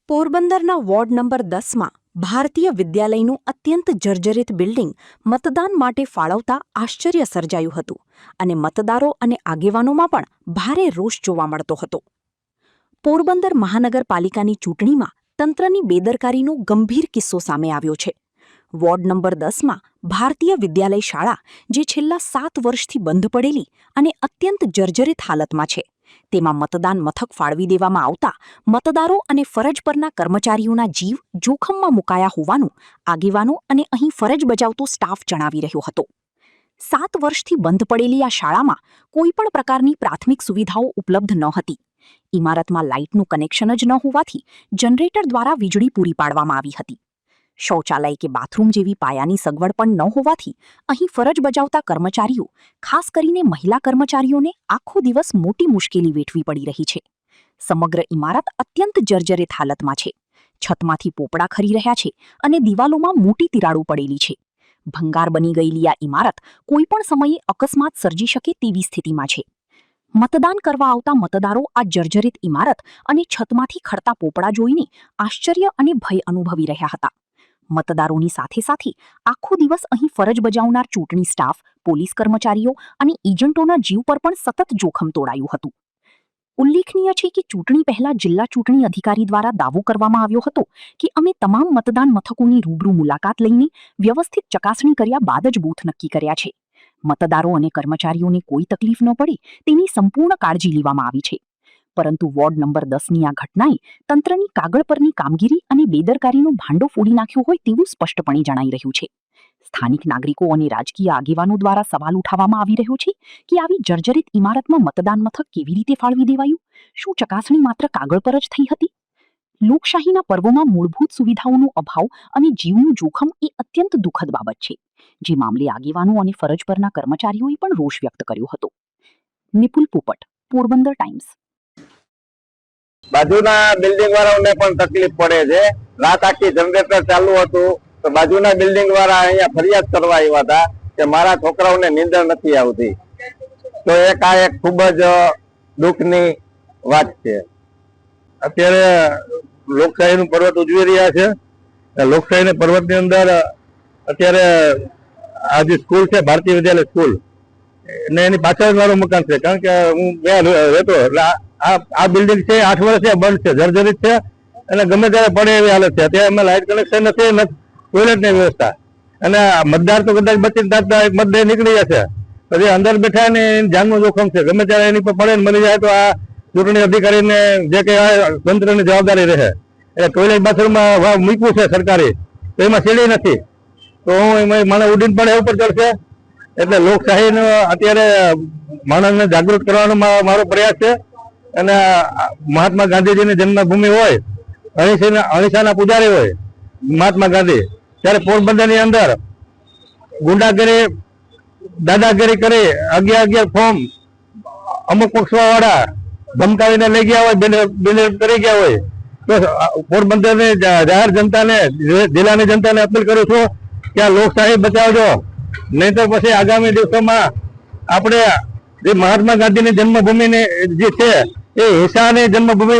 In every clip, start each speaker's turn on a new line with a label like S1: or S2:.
S1: પોરબંદરના ward number 10માં ભારતીય વિદ્યાલયનું અત્યંત જર્જરિત બિલ્ડિંગ મતદાન માટે ફાળવતા આશ્ચર્ય સર્જાયું હતું અને મતદારો અને આગેવાનોમાં પણ ભારે રોષ જોવા મળતો હતો. પોરબંદર મહાનગરપાલિકાની ચૂંટણીમાં તંત્રની બેદરકારીનો ગંભીર કિસ્સો સામે આવ્યો છે. વોર્ડ નંબર 10માં ભારતીય વિદ્યાલય શાળા, જે છેલ્લા 7 વર્ષથી બંધ પડેલી અને અત્યંત જર્જરિત હાલતમાં છે, તેમાં મતદાન મથક ફાળવી દેવામાં આવતા મતદારો અને ફરજ પરના કર્મચારીઓના જીવ જોખમમાં મુકાયા હોવાનું આગેવાનો અને અહીં ફરજ બજાવતો સ્ટાફ જણાવી રહ્યો હતો. 7 વર્ષથી બંધ પડેલી આ શાળામાં કોઈપણ પ્રકારની પ્રાથમિક સુવિધાઓ ઉપલબ્ધ ન હતી. ઇમારતમાં લાઇટનું કનેક્શન જ ન હોવાથી જનરેટર દ્વારા વીજળી પૂરી પાડવામાં આવી હતી. શૌચાલય કે બાથરૂમ જેવી પાયાની સગવડ પણ ન હોવાથી અહીં ફરજ બજાવતા કર્મચારીઓ, ખાસ કરીને મહિલા કર્મચારીઓને આખો દિવસ મોટી મુશ્કેલી વેઠવી પડી રહી છે. સમગ્ર ઇમારત અત્યંત જર્જરિત હાલતમાં છે. છતમાંથી પોપડા ખરી રહ્યા છે અને દિવાલોમાં મોટી તિરાડો પડેલી છે. ભંગાર બની ગયેલી આ ઇમારત કોઈપણ સમયે અકસ્માત સર્જી શકે તેવી સ્થિતિમાં છે. મતદાન કરવા આવતા મતદારો આ જર્જરિત ઇમારત અને છતમાંથી ખરતા પોપડા જોઈને આશ્ચર્ય અને ભય અનુભવી રહ્યા હતા. મતદારોની સાથે સાથે આખો દિવસ અહીં ફરજ બજાવનાર ચૂંટણી સ્ટાફ, પોલીસ કર્મચારીઓ અને એજન્ટોના જીવ પર પણ સતત જોખમ તોડાયું હતું. ઉલ્લેખનીય છે કે ચૂંટણી પહેલા જિલ્લા ચૂંટણી અધિકારી દ્વારા દાવો કરવામાં આવ્યો હતો કે અમે તમામ મતદાન મથકોની રૂબરૂ મુલાકાત લઈને વ્યવસ્થિત ચકાસણી કર્યા બાદ જ બૂથ નક્કી કર્યા છે. મતદારો અને કર્મચારીઓને કોઈ તકલીફ ન પડે તેની સંપૂર્ણ કાળજી લેવામાં આવી છે. પરંતુ વોર્ડ નંબર 10ની આ ઘટનાએ તંત્રની કાગળ પરની કામગીરી અને બેદરકારીનો ભાંડો ફોડી નાખ્યો હોય તેવું સ્પષ્ટપણે જણાઈ રહ્યું છે. સ્થાનિક નાગરિકો અને રાજકીય આગેવાનો દ્વારા સવાલ ઉઠાવવામાં આવી રહ્યો છે કે આવી જર્જરિત ઇમારતમાં મતદાન મથક કેવી રીતે ફાળવી દેવાયું? શું ચકાસણી માત્ર કાગળ પર જ થઈ હતી? લોકશાહીના પર્વોમાં મૂળભૂત સુવિધાઓનો અભાવ અને જીવનું જોખમ એ અત્યંત દુઃખદ બાબત છે, જે મામલે આગેવાનો અને ફરજ પરના કર્મચારીઓએ પણ રોષ વ્યક્ત કર્યો હતો. નિપુલ પોપટ, પોરબંદર ટાઈમ્સ.
S2: બાજુના બિલ્ડિંગ વાળાઓને પણ તકલીફ પડે છે. રાત આખી જનરેટર ચાલુ હતું તો બાજુના બિલ્ડિંગ વાળા અહીંયા ફરિયાદ કરવા આવ્યા હતા કે મારા છોકરાઓને નીંદર નથી આવતી. તો એક ખૂબ જ દુઃખની વાત છે. અત્યારે લોકશાહીનું પર્વત ઉજવી રહ્યા છે. લોકશાહીના પર્વતની અંદર અત્યારે આ જે સ્કૂલ છે, ભારતીય વિદ્યાલય સ્કૂલ, ને એની પાછળ મારું મકાન છે. કારણ કે હું ત્યાં રહેતો, એટલે આ બિલ્ડિંગ છે 8 વર્ષથી બંધ છે, જર્જરિત છે અને ગમે ત્યારે પડે એવી હાલત છે. અત્યારે એમાં લાઇટ કનેક્શન નથી, ટોયલેટની વ્યવસ્થા, અને મતદાર તો કદાચ બચીને મતદાર નીકળી જશે, પછી અંદર બેઠા ને જાનનું જોખમ છે. ગમે ત્યારે એની પર પડે ને મરી જાય તો આ ચૂંટણી અધિકારીને જે કે તંત્રની જવાબદારી રહે. એટલે ટોયલેટ બાથરૂમમાં મૂક્યું છે સરકારી, તો એમાં સીડી નથી, તો મને ઉડીને પડે ઉપર ચડશે. એટલે લોકશાહીનો અત્યારે માણસને જાગૃત કરવાનો મારો પ્રયાસ છે. અને મહાત્મા ગાંધીજીની જન્મભૂમિ હોય, અહિંસાના પૂજારી હોય મહાત્મા ગાંધી, ત્યારે પોરબંદરની અંદર ગુંડાગીરી, દાદાગીરી કરી 11 ફોર્મ અમુક પક્ષવાળા ધમકાવીને લઈ ગયા હોય, બેનર કરી ગયા હોય, તો પોરબંદરની જાહેર જનતાને, જિલ્લાની જનતાને અપીલ કરું છું કે આ લોકશાહી બચાવજો, નહીં તો પછી આગામી દિવસોમાં આપણે જે મહાત્મા ગાંધીની જન્મભૂમિની જે છે એ હિંસાની જન્મભૂમિ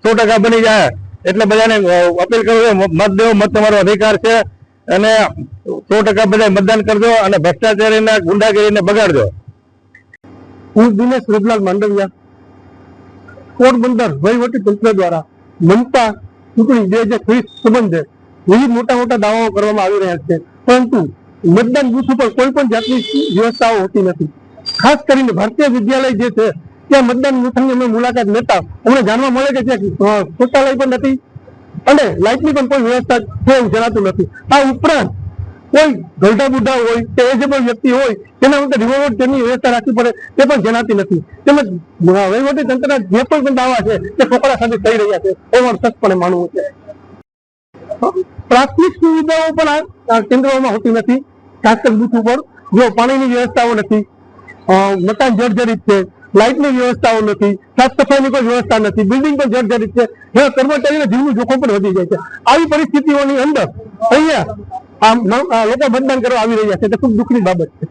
S2: 100% બની જાય. એટલે બધાને અપીલ કરું છું, મત દેવો, મત તમારો અધિકાર છે, અને 100% બધા મતદાન કરજો અને ભ્રષ્ટાચારીને, ગુંડાગીરીને બગાડજો.
S3: હું દિનેશ રબલાલ માંડવિયા, પોરબંદર વહીવટી તંત્ર દ્વારા મનપા ચૂંટણી 2030 સંબંધે વિવિધ મોટા દાવાઓ કરવામાં આવી રહ્યા છે, પરંતુ મતદાન બૂથ ઉપર કોઈ પણ જાતની વ્યવસ્થાઓ હોતી નથી. ખાસ કરીને ભારતીય વિદ્યાલય જે છે ત્યાં મતદાન બૂથની અમે મુલાકાત લેતા અમને જાણવા મળે કે ત્યાં શૌચાલય પણ નથી અને લાઇટની પણ કોઈ વ્યવસ્થા છે એવું જણાતું નથી. આ ઉપરાંત કોઈ ગરડા બુઢા હોય કે એ જે પણ વ્યક્તિ હોય તેના માટે રિવોલ્વર તેની વ્યવસ્થા રાખવી પડે તે પણ જણાતી નથી. તેમજ વહીવટી તંત્રના જે પણ દાવા છે તે પોકળા સાથે થઈ રહ્યા છે એવું સચપણે માનવું છે. પ્રાથમિક સુવિધાઓ પણ આ કેન્દ્રોમાં હોતી નથી. ખાસ કરી બૂથ ઉપર જો પાણીની વ્યવસ્થાઓ નથી, મકાન જર્જરિત છે, લાઇટની વ્યવસ્થાઓ નથી, સાફ સફાઈની કોઈ વ્યવસ્થા નથી, બિલ્ડિંગ પણ જર્જરિત છે, જેમાં કર્મચારીના જીવનું જોખમ પણ વધી જાય છે. આવી પરિસ્થિતિઓની અંદર અહીંયા લોકો મતદાન કરવા આવી રહ્યા છે તે ખૂબ દુઃખની બાબત છે.